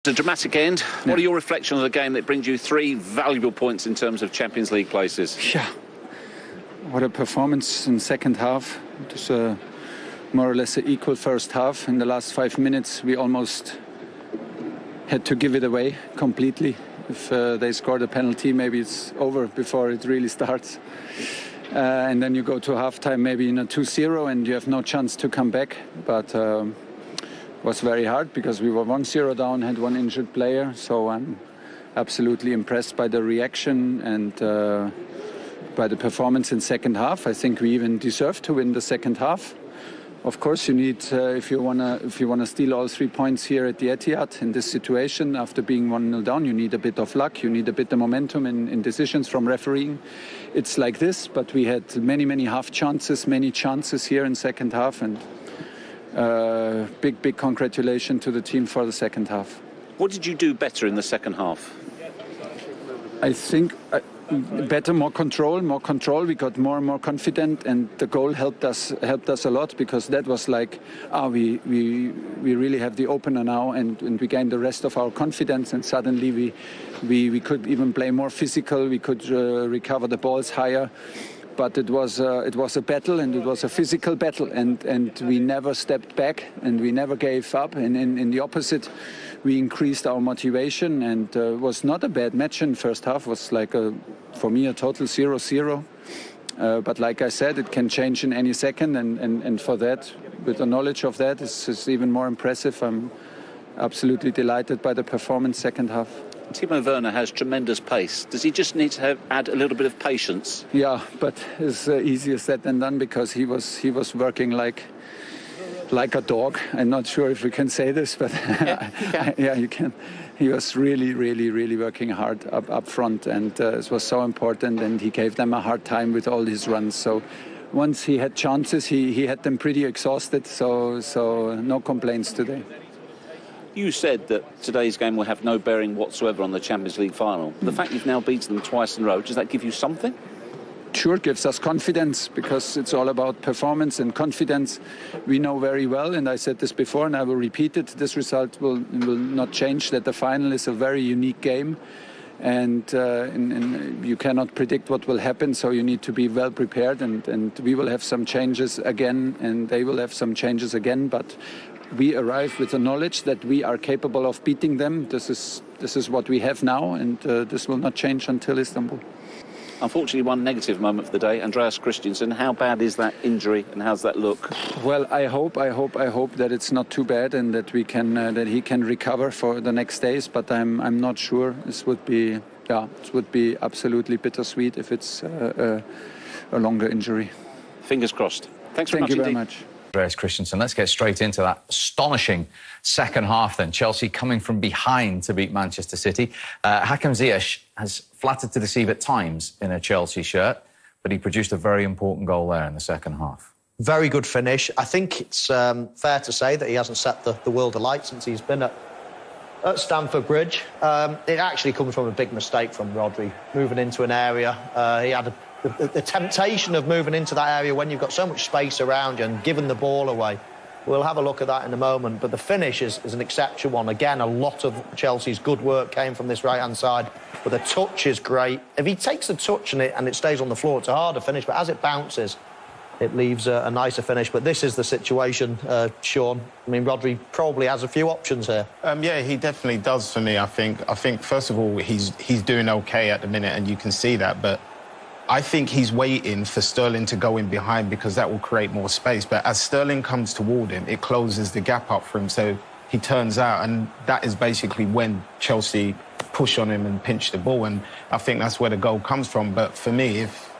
It's a dramatic end. What are your reflections on the game that brings you 3 valuable points in terms of Champions League places? Yeah, what a performance in the second half. It was more or less an equal first half. In the last 5 minutes, we almost had to give it away completely. If they scored a penalty, maybe it's over before it really starts. And then you go to halftime, maybe in a 2-0, and you have no chance to come back. But was very hard because we were 1-0 down, had 1 injured player. So I'm absolutely impressed by the reaction and by the performance in second half. I think we even deserve to win the second half. Of course, you need if you wanna steal all 3 points here at the Etihad in this situation after being 1-0 down, you need a bit of luck. You need a bit of momentum in decisions from refereeing. It's like this, but we had many half chances, many chances here in second half, and big congratulations to the team for the second half. What did you do better in the second half? I think better, more control. We got more and more confident, and the goal helped us a lot, because that was like, we really have the opener now, and we gained the rest of our confidence, and suddenly we could even play more physical. We could recover the balls higher. But it was a battle, and it was a physical battle, and we never stepped back, and we never gave up. And in the opposite, we increased our motivation, and it was not a bad match in first half. It was like, for me, a total 0-0. But like I said, it can change in any second, and for that, with the knowledge of that, it's even more impressive. I'm absolutely delighted by the performance second half. Timo Werner has tremendous pace. Does he just need to add a little bit of patience? Yeah, but it's easier said than done, because he was working like a dog. I'm not sure if we can say this, but yeah, you can. He was really working hard up front, and it was so important, and he gave them a hard time with all his runs. So once he had chances, he had them pretty exhausted, so no complaints today. You said that today's game will have no bearing whatsoever on the Champions League final. The fact you've now beaten them twice in a row, does that give you something? Sure, it gives us confidence, because it's all about performance and confidence. We know very well, and I said this before and I will repeat it, this result will not change, that the final is a very unique game, and you cannot predict what will happen, so you need to be well prepared, and we will have some changes again, and they will have some changes again, but we arrive with the knowledge that we are capable of beating them. This is what we have now, and this will not change until Istanbul. Unfortunately, one negative moment for the day, Andreas Christensen. How bad is that injury, and how's that look? Well, I hope that it's not too bad, and that we can that he can recover for the next days. But I'm not sure. It would be absolutely bittersweet if it's a longer injury. Fingers crossed. Thanks very much. Thank you very much. Andreas Christensen. Let's get straight into that astonishing second half then. Chelsea coming from behind to beat Manchester City. Hakim Ziyech has flattered to deceive at times in a Chelsea shirt, but he produced a very important goal there in the second half. Very good finish. I think it's fair to say that he hasn't set the world alight since he's been at Stamford Bridge. It actually comes from a big mistake from Rodri, moving into an area. He had the temptation of moving into that area when you've got so much space around you and giving the ball away. We'll have a look at that in a moment, but the finish is an exceptional one. Again, a lot of Chelsea's good work came from this right-hand side, but the touch is great. If he takes the touch and it stays on the floor, it's a harder finish, but as it bounces, it leaves a nicer finish. But this is the situation, Sean. I mean, Rodri probably has a few options here. Yeah, he definitely does for me, I think. First of all, he's doing OK at the minute, and you can see that, but I think he's waiting for Sterling to go in behind, because that will create more space. But as Sterling comes toward him, it closes the gap up for him, so he turns out, and that is basically when Chelsea push on him and pinch the ball, and I think that's where the goal comes from. But for me, if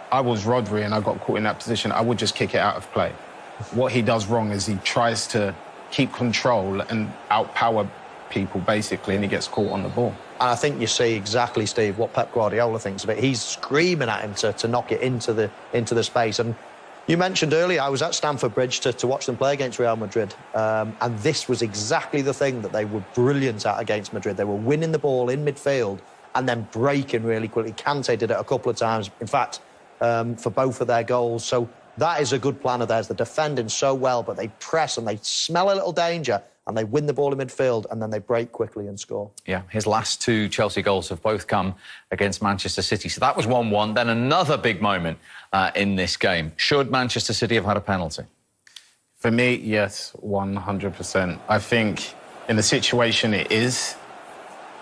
I was Rodri and I got caught in that position, I would just kick it out of play. What he does wrong is he tries to keep control and outpower people, basically, and he gets caught on the ball. And I think you see exactly, Steve, what Pep Guardiola thinks of it. He's screaming at him to knock it into the space. And you mentioned earlier, I was at Stamford Bridge to watch them play against Real Madrid, and this was exactly the thing that they were brilliant at against Madrid. They were winning the ball in midfield and then breaking really quickly. Kante did it a couple of times, in fact, for both of their goals. So that is a good plan of theirs. They're defending so well, but they press and they smell a little danger, and they win the ball in midfield, and then they break quickly and score. Yeah, his last 2 Chelsea goals have both come against Manchester City. So that was 1-1. Then another big moment in this game. Should Manchester City have had a penalty? For me, yes, 100%. I think in the situation it is,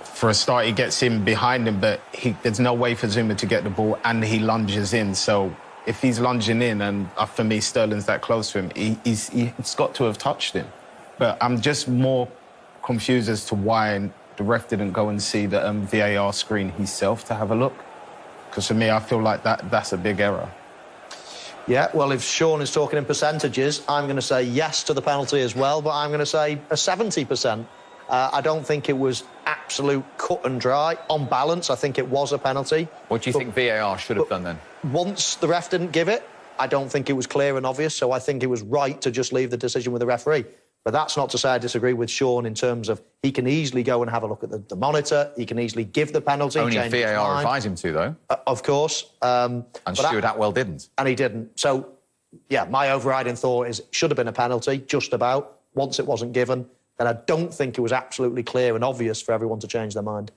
for a start, he gets in behind him, but there's no way for Zuma to get the ball, and he lunges in. So if he's lunging in, and for me, Sterling's that close to him, he's got to have touched him. But I'm just more confused as to why the ref didn't go and see the VAR screen himself to have a look. Because for me, I feel like that's a big error. Yeah, well, if Sean is talking in percentages, I'm going to say yes to the penalty as well, but I'm going to say a 70%. I don't think it was absolute cut and dry. On balance, I think it was a penalty. What do you think VAR should have done then? Once the ref didn't give it, I don't think it was clear and obvious, so I think it was right to just leave the decision with the referee. But that's not to say I disagree with Sean in terms of he can easily go and have a look at the monitor, he can easily give the penalty. Only if VAR advised him to, though. Of course. And Stuart Atwell didn't. And he didn't. So, yeah, my overriding thought is it should have been a penalty, just about. Once it wasn't given, then I don't think it was absolutely clear and obvious for everyone to change their mind.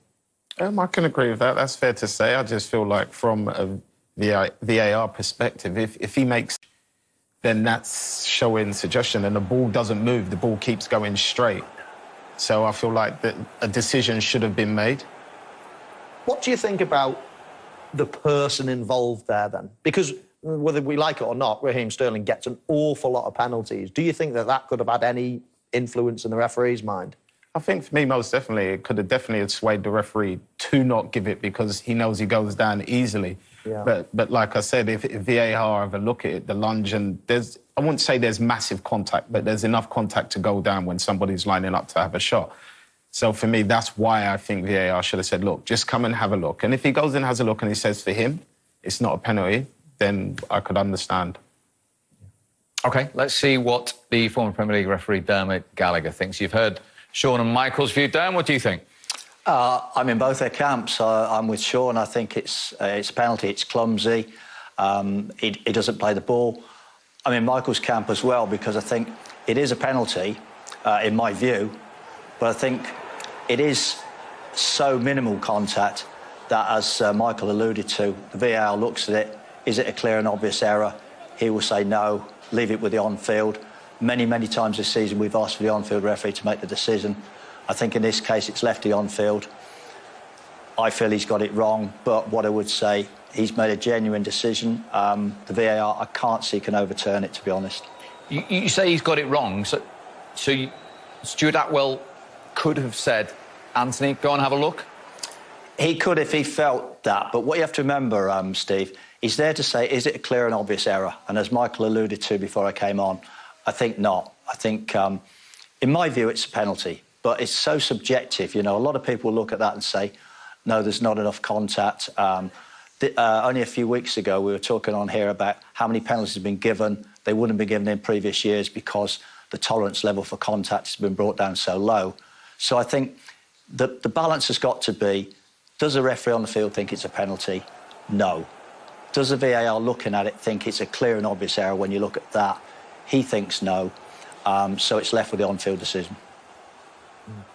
I can agree with that. That's fair to say. I just feel like from a VAR perspective, if he makes, then that's showing suggestion, and the ball doesn't move. The ball keeps going straight. So I feel like that a decision should have been made. What do you think about the person involved there, then? Because whether we like it or not, Raheem Sterling gets an awful lot of penalties. Do you think that could have had any influence in the referee's mind? I think for me, most definitely, it could have definitely swayed the referee to not give it because he knows he goes down easily. Yeah. But like I said, if VAR have a look at it, the lunge, and I wouldn't say there's massive contact, but there's enough contact to go down when somebody's lining up to have a shot. So for me, that's why I think VAR should have said, look, just come and have a look. And if he goes and has a look and he says for him it's not a penalty, then I could understand. OK, let's see what the former Premier League referee Dermot Gallagher thinks. You've heard Sean and Michael's view. Derm, what do you think? I'm in both their camps. I'm with Sean. I think it's a penalty. It's clumsy. He doesn't play the ball. I'm in Michael's camp as well because I think it is a penalty, in my view, but I think it is so minimal contact that, as Michael alluded to, the VAR looks at it. Is it a clear and obvious error? He will say no, leave it with the on-field. Many, many times this season we've asked for the on-field referee to make the decision. I think in this case it's left the on-field. I feel he's got it wrong, but what I would say, he's made a genuine decision. The VAR, I can't see can overturn it, to be honest. You say he's got it wrong, so Stuart Atwell could have said, Anthony, go and have a look? He could if he felt that, but what you have to remember, Steve, he's there to say, is it a clear and obvious error? And as Michael alluded to before I came on, I think not. I think, in my view, it's a penalty. But it's so subjective, you know. A lot of people look at that and say, no, there's not enough contact. Only a few weeks ago, we were talking on here about how many penalties have been given. They wouldn't have been given in previous years because the tolerance level for contact has been brought down so low. So I think the balance has got to be, does the referee on the field think it's a penalty? No. Does the VAR looking at it think it's a clear and obvious error when you look at that? He thinks no. So it's left with the on-field decision.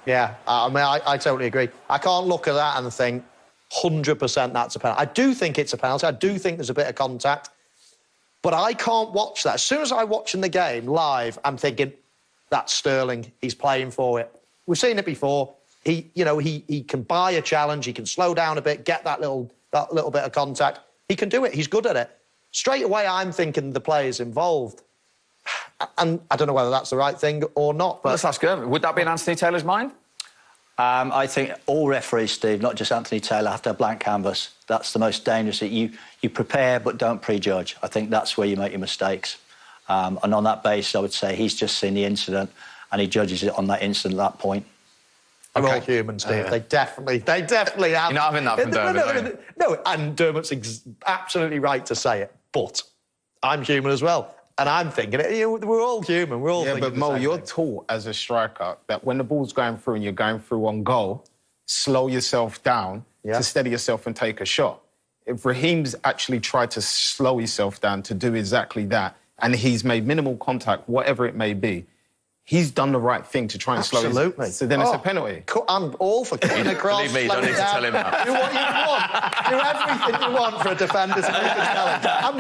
Yeah, I mean, I totally agree. I can't look at that and think 100% that's a penalty. I do think it's a penalty. I do think there's a bit of contact. But I can't watch that. As soon as I'm watching the game live, I'm thinking, that's Sterling. He's playing for it. We've seen it before. He can buy a challenge. He can slow down a bit, get that little bit of contact. He can do it. He's good at it. Straight away, I'm thinking the players involved. And I don't know whether that's the right thing or not. But let's ask him. Would that be in Anthony Taylor's mind? I think all referees, Steve, not just Anthony Taylor, have to have blank canvas. That's the most dangerous. You prepare but don't prejudge. I think that's where you make your mistakes. And on that basis, I would say he's just seen the incident and he judges it on that incident at that point. They're all human, Steve. They definitely have. You're not having that from Dermot, no, and Dermot's absolutely right to say it. But I'm human as well. And I'm thinking, we're all human. We're all thinking but Mo, you're thing. taught as a striker that when the ball's going through and you're going through on goal, slow yourself down to steady yourself and take a shot. If Raheem's actually tried to slow himself down to do exactly that, and he's made minimal contact, whatever it may be, he's done the right thing to try and slow Absolutely. his... So then it's a penalty. I'm all for cutting across. Believe me, you don't need to tell him that. Do what you want. Do everything you want for a defender to make a challenge. I'm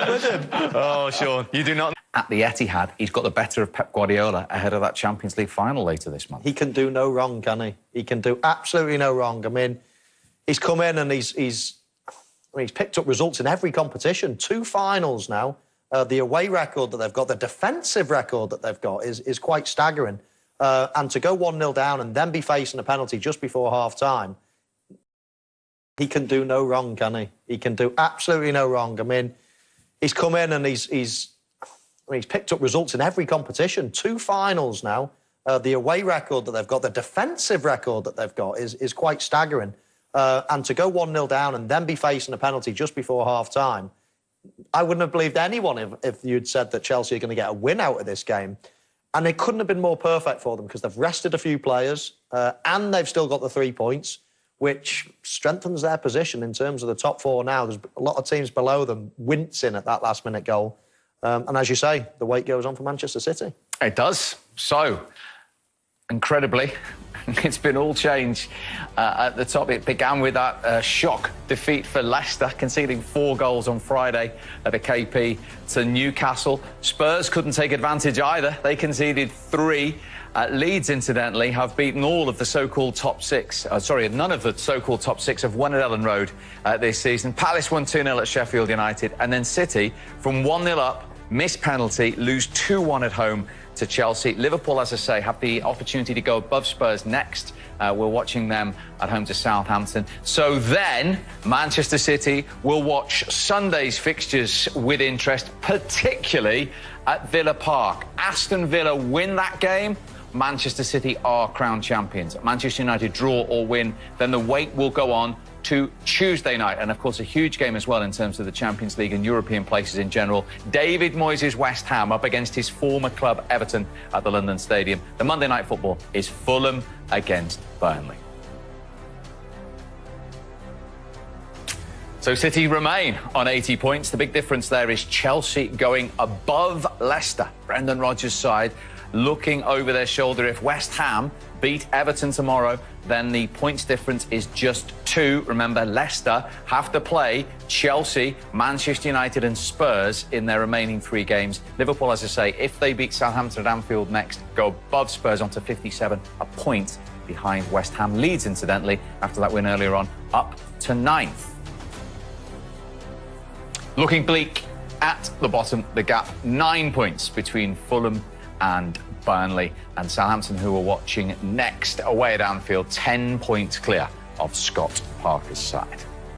with him. Oh, Sean, you do not... At the Etihad, he's got the better of Pep Guardiola ahead of that Champions League final later this month. He can do no wrong, can he? He can do absolutely no wrong. I mean, he's come in and he's picked up results in every competition. 2 finals now. The away record that they've got, the defensive record that they've got is quite staggering. And to go 1-0 down and then be facing a penalty just before half-time, he can do no wrong, can he? He can do absolutely no wrong. I mean, he's come in and he's picked up results in every competition. 2 finals now. The away record that they've got, the defensive record that they've got is quite staggering. And to go 1-0 down and then be facing a penalty just before half-time, I wouldn't have believed anyone if you'd said that Chelsea are going to get a win out of this game. And it couldn't have been more perfect for them because they've rested a few players and they've still got the 3 points, which strengthens their position in terms of the top 4 now. There's a lot of teams below them wincing at that last-minute goal. And as you say, the weight goes on for Manchester City. It does. So, incredibly, it's been all change at the top. It began with that shock defeat for Leicester, conceding 4 goals on Friday at the KP to Newcastle. Spurs couldn't take advantage either. They conceded 3. Leeds, incidentally, have beaten all of the so-called top 6. None of the so-called top 6 have won at Ellen Road this season. Palace won 2-0 at Sheffield United. And then City, from 1-0 up, missed penalty, lose 2-1 at home to Chelsea. Liverpool, as I say, have the opportunity to go above Spurs next. We're watching them at home to Southampton. So then, Manchester City will watch Sunday's fixtures with interest, particularly at Villa Park. Aston Villa win that game, Manchester City are crowned champions. Manchester United draw or win, then the wait will go on to Tuesday night. And, of course, a huge game as well in terms of the Champions League and European places in general. David Moyes' West Ham up against his former club, Everton, at the London Stadium. The Monday Night Football is Fulham against Burnley. So City remain on 80 points. The big difference there is Chelsea going above Leicester. Brendan Rodgers' side looking over their shoulder. If West Ham beat Everton tomorrow, then the points difference is just 2. Remember, Leicester have to play Chelsea, Manchester United and Spurs in their remaining 3 games. Liverpool, as I say, if they beat Southampton at Anfield next, go above Spurs onto 57, a point behind West Ham. Leeds, incidentally, after that win earlier on, up to 9th. Looking bleak at the bottom, the gap 9 points between Fulham and Burnley, and Southampton, who are watching next away at Anfield, 10 points clear of Scott Parker's side.